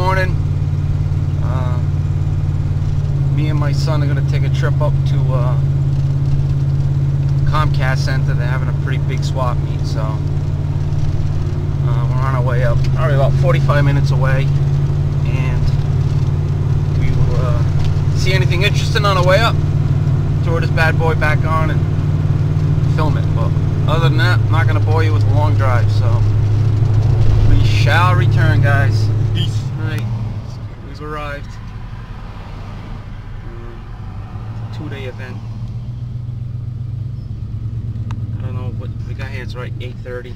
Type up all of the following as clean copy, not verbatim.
morning. Me and my son are going to take a trip up to Comcast Center. They're having a pretty big swap meet, so we're on our way up. Probably about 45 minutes away, and we will see anything interesting on our way up. Throw this bad boy back on and film it. But other than that, I'm not going to bore you with a long drive, so we shall return, guys. Peace. Alright, we've arrived. 2-day event. I don't know what we got here. It's right 8:30.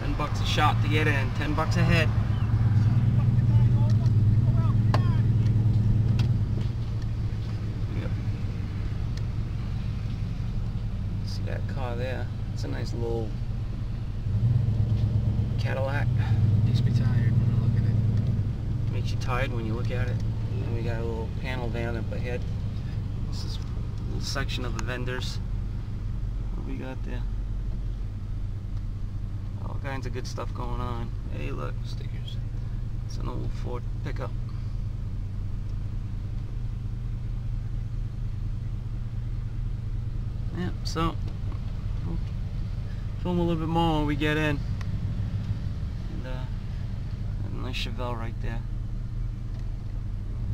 $10 a shot to get in. $10 a head. Yep. See that car there? It's a nice little Cadillac. Makes me tired when I look at it. Makes you tired when you look at it. And we got a little panel van up ahead. This is a little section of the vendors. What we got there? All kinds of good stuff going on. Hey, look, stickers. It's an old Ford pickup. Yeah, so we'll film a little bit more when we get in. And a nice Chevelle right there.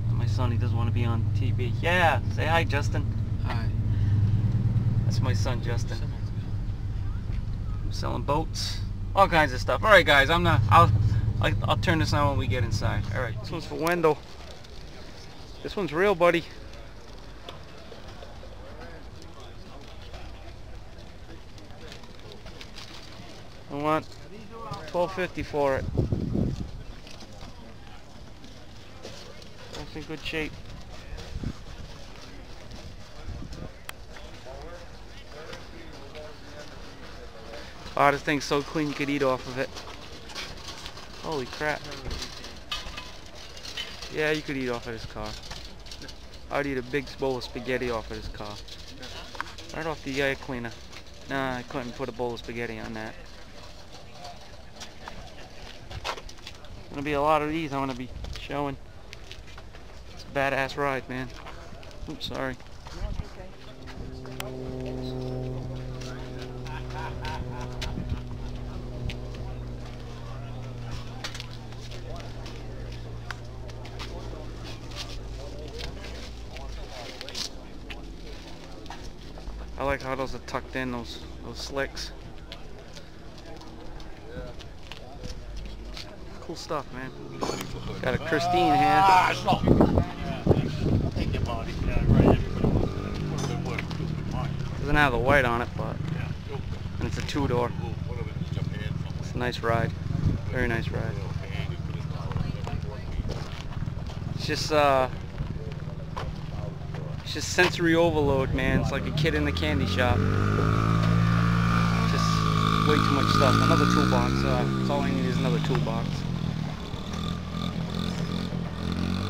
And my son, he doesn't want to be on TV. Yeah, say hi, Justin. Hi. That's my son, Justin. I'm selling boats, all kinds of stuff. All right, guys, I'll turn this on when we get inside. All right, this one's for Wendell. This one's real, buddy. I want $12.50 for it. That's in good shape. Oh, this thing's so clean you could eat off of it. Holy crap. Yeah, you could eat off of this car. I'd eat a big bowl of spaghetti off of this car. Right off the air cleaner. Nah, I couldn't put a bowl of spaghetti on that. Gonna be a lot of these I'm gonna be showing. It's a badass ride, man. Oops, sorry. I like how those are tucked in, those slicks. Cool stuff, man. Got a Christine here. Doesn't have the white on it, but and it's a 2-door. It's a nice ride. Very nice ride. It's just sensory overload, man. It's like a kid in the candy shop. Just way too much stuff. Another toolbox. That's all I need is another toolbox.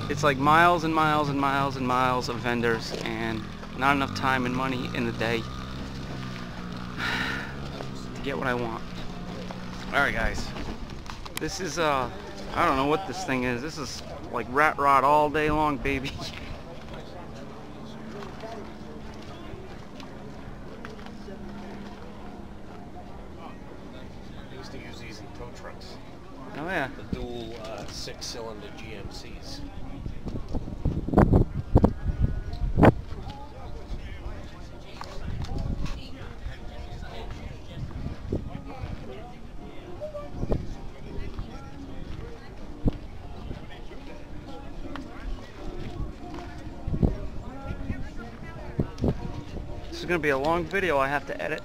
It's like miles and miles and miles and miles of vendors, and not enough time and money in the day to get what I want. Alright, guys. This is, I don't know what this thing is. This is like rat rod all day long, baby. I used to use these in tow trucks. Oh yeah. The dual 6-cylinder GMCs. This is going to be a long video I have to edit.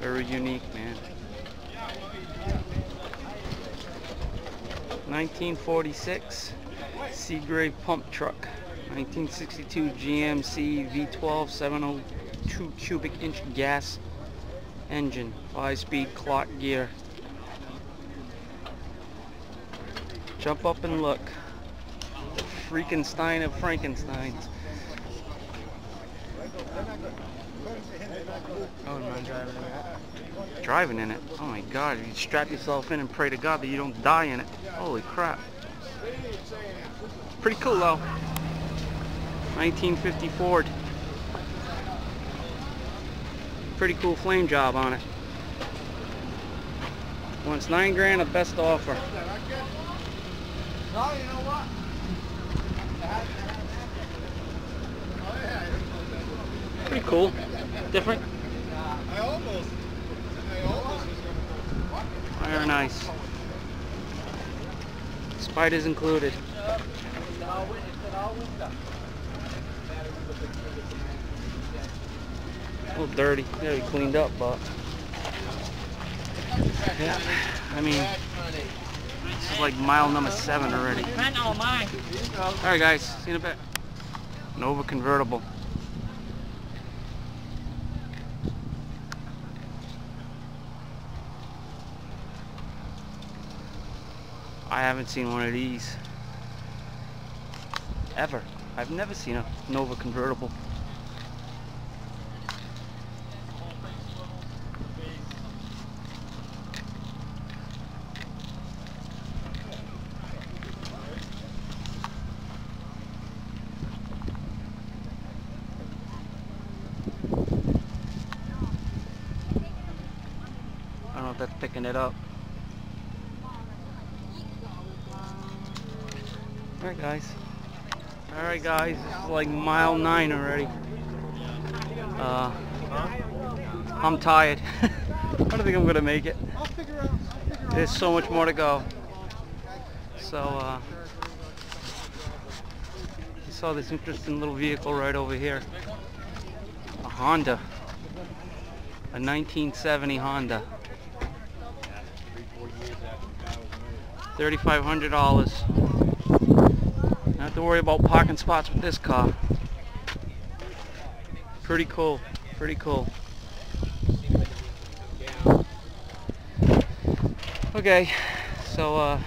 Very unique, man. 1946 Seagrave pump truck. 1962 GMC V12 702 cubic inch gas engine, 5-speed clock gear. Jump up and look. Freakenstein of Frankensteins. I wouldn't mind driving in that. Driving in it? Oh my god, you strap yourself in and pray to God that you don't die in it. Holy crap. Pretty cool though. 1950 Ford. Pretty cool flame job on it. Wants $9 grand, a best offer. Pretty cool. Different. Very nice. Spiders included. A little dirty. Gotta be cleaned up, but yeah, I mean, this is like mile number 7 already. Alright guys, see you in a bit. Nova convertible. I haven't seen one of these ever. I've never seen a Nova convertible. I don't know if that's picking it up. Alright guys, this is like mile 9 already. I'm tired. I don't think I'm gonna make it. There's so much more to go. So I saw this interesting little vehicle right over here. A Honda. A 1970 Honda. $3,500. Not have to worry about parking spots with this car. Pretty cool. Pretty cool. Okay, so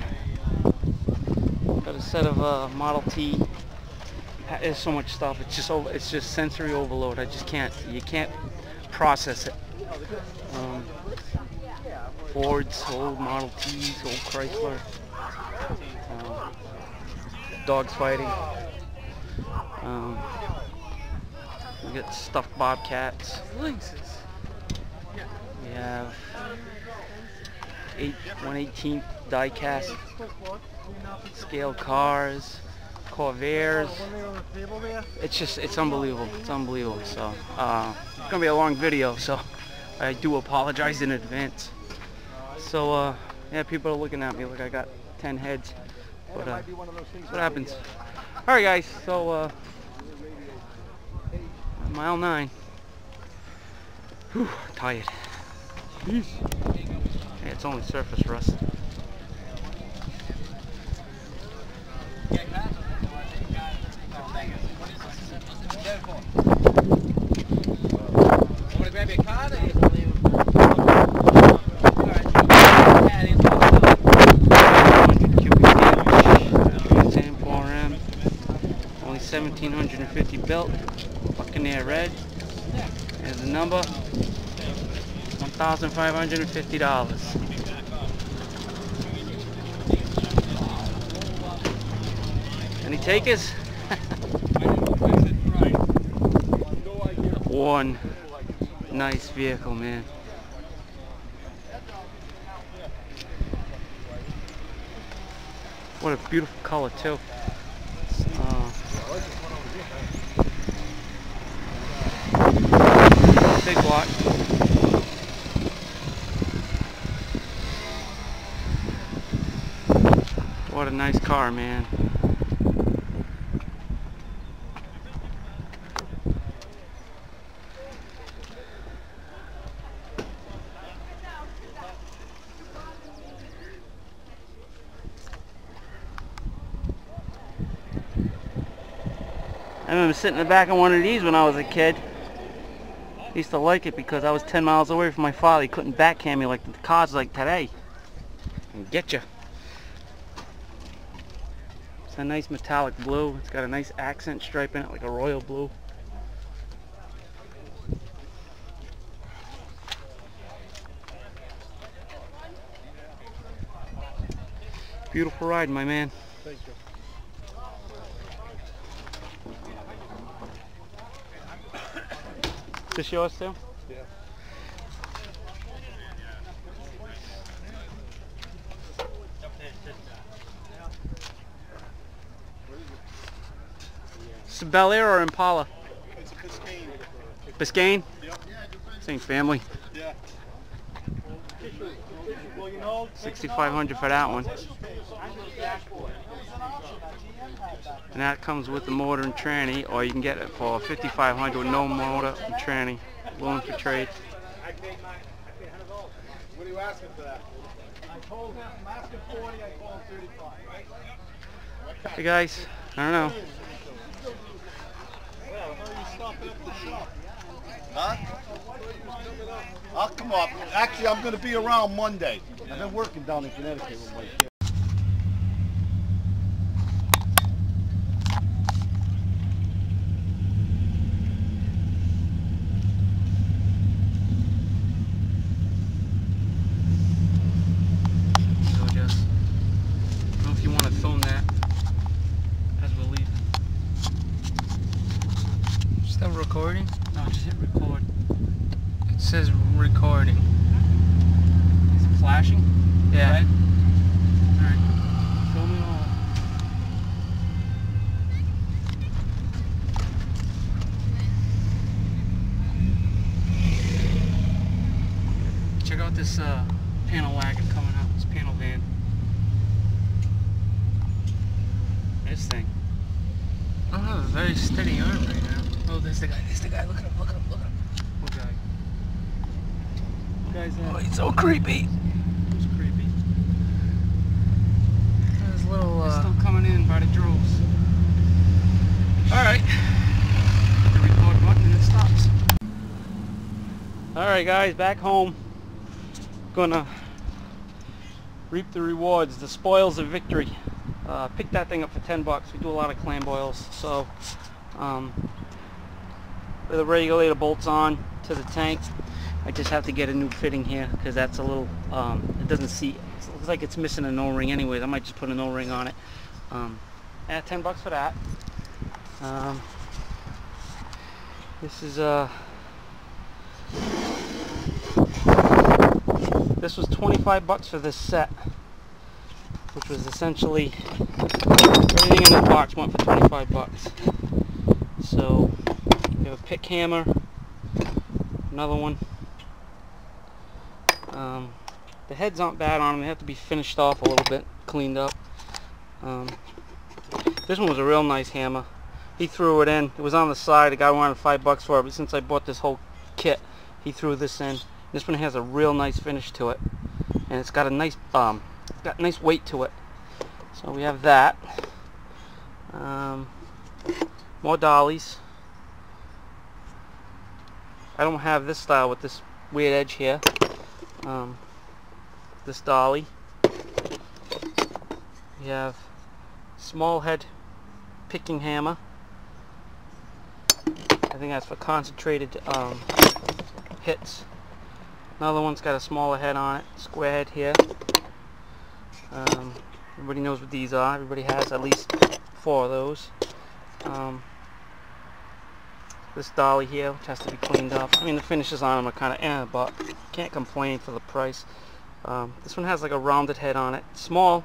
got a set of Model T. There's so much stuff. It's just sensory overload. You can't process it. Fords, old Model Ts, old Chrysler. Dogs fighting. We got stuffed bobcats. We have 1/18 die-cast scale cars, Corvairs. It's unbelievable. It's unbelievable. So it's gonna be a long video, so I do apologize in advance. So yeah, people are looking at me like I got 10 heads, but that's what happens. All right, guys. So mile 9. Whew, tired. Jeez. Yeah, it's only surface rust. Only 1,750 built. Buccaneer red. There's the number. $1,550. Any takers? One nice vehicle, man. What a beautiful color too. Big block. What a nice car, man. I remember sitting in the back of one of these when I was a kid. I used to like it because I was 10 miles away from my father. He couldn't backhand me like the cars like today and get you. a nice metallic blue. It's got a nice accent stripe in it, like a royal blue. Beautiful ride, my man. Thank you. Is this yours too? Yeah. It's a Bel Air or Impala? It's a Biscayne. Biscayne? Yep. Same family. Yeah. 6,500 for that one. And that comes with the motor and tranny, or you can get it for 5,500 with no motor and tranny. Willing for trade. What are you asking for that? I told him, I'm asking 40, I told him 35. Hey guys, I don't know. Huh? I'll come up. Actually, I'm going to be around Monday. I've been working down in Connecticut with my kid. So just, I don't know if you want to film that as we're leaving. Still recording? No, just hit record. It says recording. Is it flashing? Yeah. Right? Alright. Film it all. Check out this panel wagon coming out, this panel van. This thing. I don't have a very steady arm right now. Oh, there's the guy, look at him, look at him, look at him. What guy? What guy's that? Oh, he's so creepy. Who's creepy? There's little, they're still coming in by the droves. Alright. Hit the record button and it stops. Alright guys, back home. Gonna reap the rewards, the spoils of victory. Picked that thing up for 10 bucks. We do a lot of clam boils, so with the regulator bolts on to the tank, I just have to get a new fitting here because that's a little it doesn't see, it looks like it's missing an O-ring anyways. I might just put an O-ring on it. 10 bucks for that. This is this was 25 bucks for this set, which was essentially everything in the box went for 25 bucks. So we have a pick hammer, another one. The heads aren't bad on them, they have to be finished off a little bit, cleaned up. This one was a real nice hammer. He threw it in, it was on the side, the guy wanted 5 bucks for it, but since I bought this whole kit, he threw this in. This one has a real nice finish to it, and it's got a nice weight to it. So we have that. More dollies. I don't have this style with this weird edge here. This dolly. We have small head picking hammer. I think that's for concentrated hits. Another one's got a smaller head on it, square head here. Everybody knows what these are. Everybody has at least 4 of those. This dolly here, which has to be cleaned up. I mean, the finishes on them are kind of but can't complain for the price. This one has like a rounded head on it, small,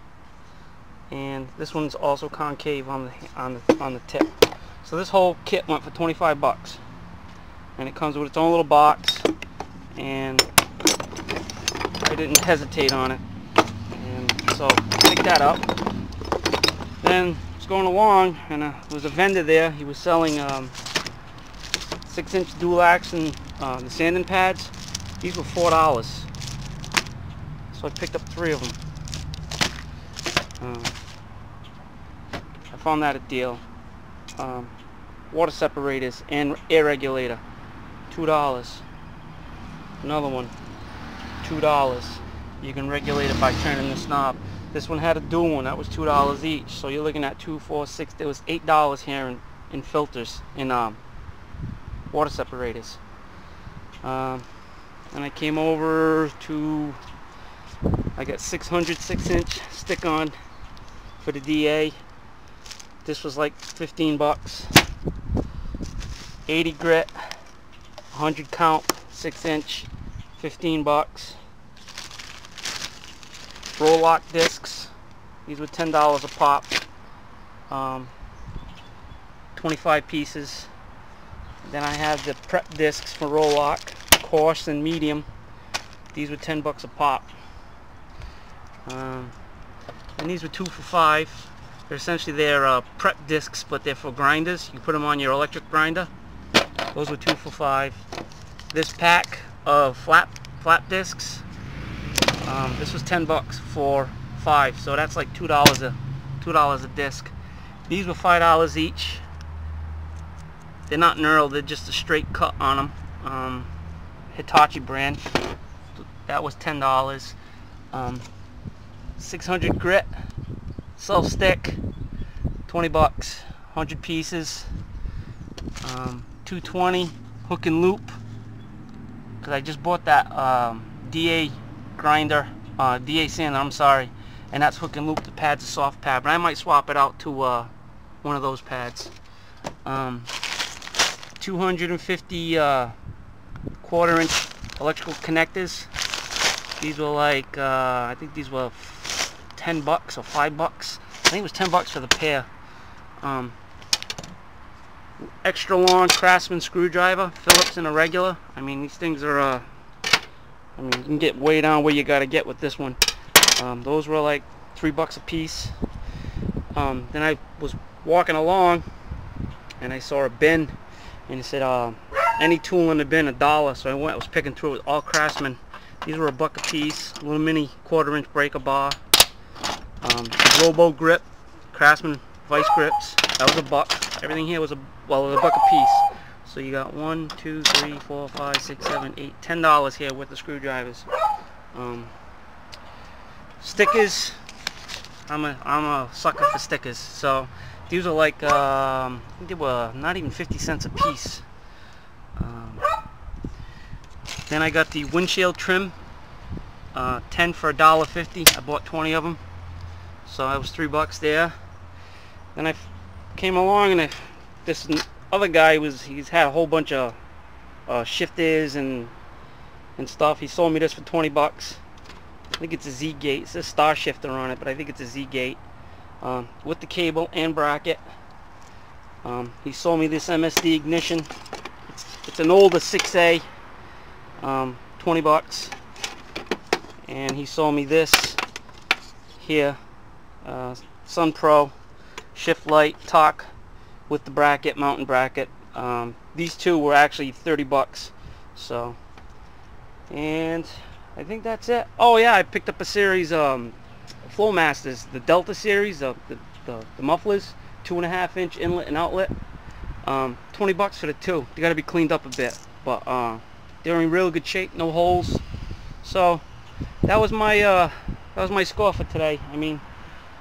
and this one's also concave on the tip. So this whole kit went for 25 bucks, and it comes with its own little box, and I didn't hesitate on it, and so picked that up. Then I was going along, and there was a vendor there. He was selling 6-inch dual action the sanding pads. These were $4, so I picked up 3 of them. I found that a deal. Water separators and air regulator, $2. Another one, $2. You can regulate it by turning this knob. This one had a dual one. That was $2 each. So you're looking at 2, 4, 6. There was $8 here in filters, in water separators. And I came over to, I got 600 6-inch stick-on for the DA. This was like 15 bucks. 80 grit, 100 count, 6-inch, 15 bucks. Roll lock discs. These were $10 a pop. 25 pieces. Then I have the prep discs for roll lock, coarse and medium. These were 10 bucks a pop. And these were 2 for $5. They're essentially prep discs, but they're for grinders. You put them on your electric grinder. Those were 2 for $5. This pack of flat discs, this was 10 bucks for 5. So that's like $2 a disc. These were $5 each. They're not knurled, they're just a straight cut on them. Hitachi brand. That was $10. 600 grit, self stick, 20 bucks, 100 pieces. 220 hook and loop, because I just bought that DA grinder, DA sander, I'm sorry, and that's hook and loop. The pad's a soft pad, but I might swap it out to one of those pads. 250 1/4-inch electrical connectors. These were like I think these were 10 bucks or 5 bucks. I think it was 10 bucks for the pair. Extra long Craftsman screwdriver, Phillips and a regular. I mean, these things are I mean, you can get way down where you gotta get with this one. Those were like 3 bucks a piece. Then I was walking along and I saw a bin, and it said any tool in the bin $1. So I was picking through it, all Craftsman. These were $1 a piece. Little mini 1/4-inch breaker bar. Robo grip, Craftsman vice grips. That was $1. Everything here was it was $1 a piece. So you got 1, 2, 3, 4, 5, 6, 7, 8, $10 here with the screwdrivers. Stickers. I'm a sucker for stickers. So these are like I think they were not even 50 cents a piece. Then I got the windshield trim, 10 for $1.50. I bought 20 of them, so that was 3 bucks there. Then I came along, and this other guy he's had a whole bunch of shifters and stuff. He sold me this for 20 bucks. I think it's a Z-gate. It says star shifter on it, but I think it's a Z-gate with the cable and bracket. He sold me this MSD ignition. It's an older 6A. 20 bucks. And he sold me this here, Sun Pro shift light talk with the bracket, mountain bracket. These two were actually 30 bucks. So, and I think that's it. Oh yeah, I picked up a series Flowmasters, the Delta series, the mufflers, 2.5-inch inlet and outlet. 20 bucks for the two. They got to be cleaned up a bit, but they're in real good shape, no holes. So that was my score for today. I mean,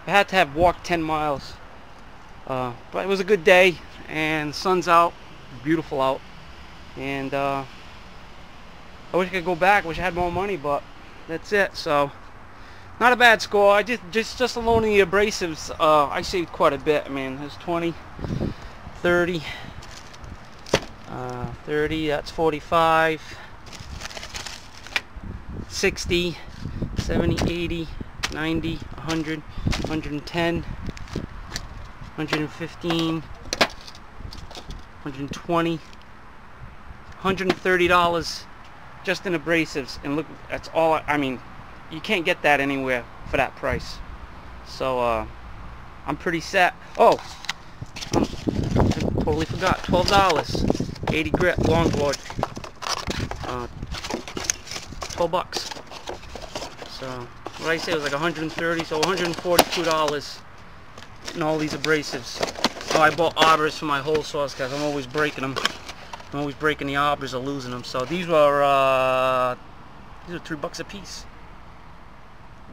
I had to have walked 10 miles, but it was a good day, and the sun's out, beautiful out, and I wish I could go back. Wish I had more money, but that's it. So not a bad score. I just alone in the abrasives, I saved quite a bit. I mean, there's 20, 30. 30, that's 45, 60, 70, 80, 90, 100, 110, 115, 120, $130 just in abrasives. And look, that's all. I mean, you can't get that anywhere for that price. So I'm pretty set. Oh, I totally forgot. $12. 80 grit longboard, 12 bucks. So what I say was like 130, so $142 in all these abrasives. So I bought arbors for my hole saws because I'm always breaking them. I'm always breaking the arbors or losing them. So these were $3 a piece.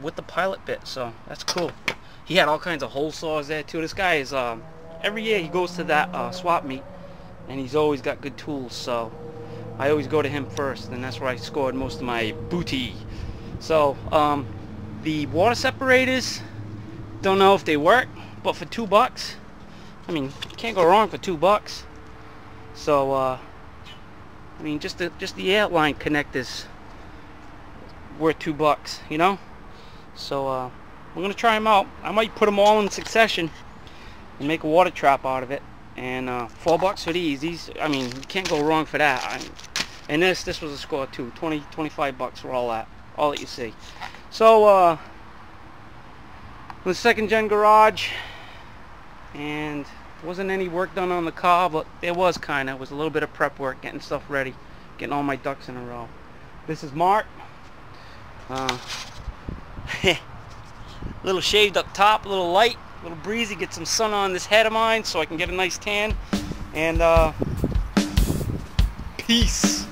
with the pilot bit, so that's cool. He had all kinds of hole saws there too. This guy is every year he goes to that swap meet, and he's always got good tools, so I always go to him first, and that's where I scored most of my booty. So the water separators, don't know if they work, but for $2, I mean, you can't go wrong for $2. So I mean, just the airline connectors worth $2, you know. So we're gonna try them out. I might put them all in succession and make a water trap out of it. And $4 for these. I mean, you can't go wrong for that. And this was a score too. 25 bucks for all that you see. So the second gen garage, and wasn't any work done on the car, but there was kind of. It was a little bit of prep work, getting stuff ready, getting all my ducks in a row. This is Mark. Little shaved up top, a little light, a little breezy. Get some sun on this head of mine so I can get a nice tan. And peace.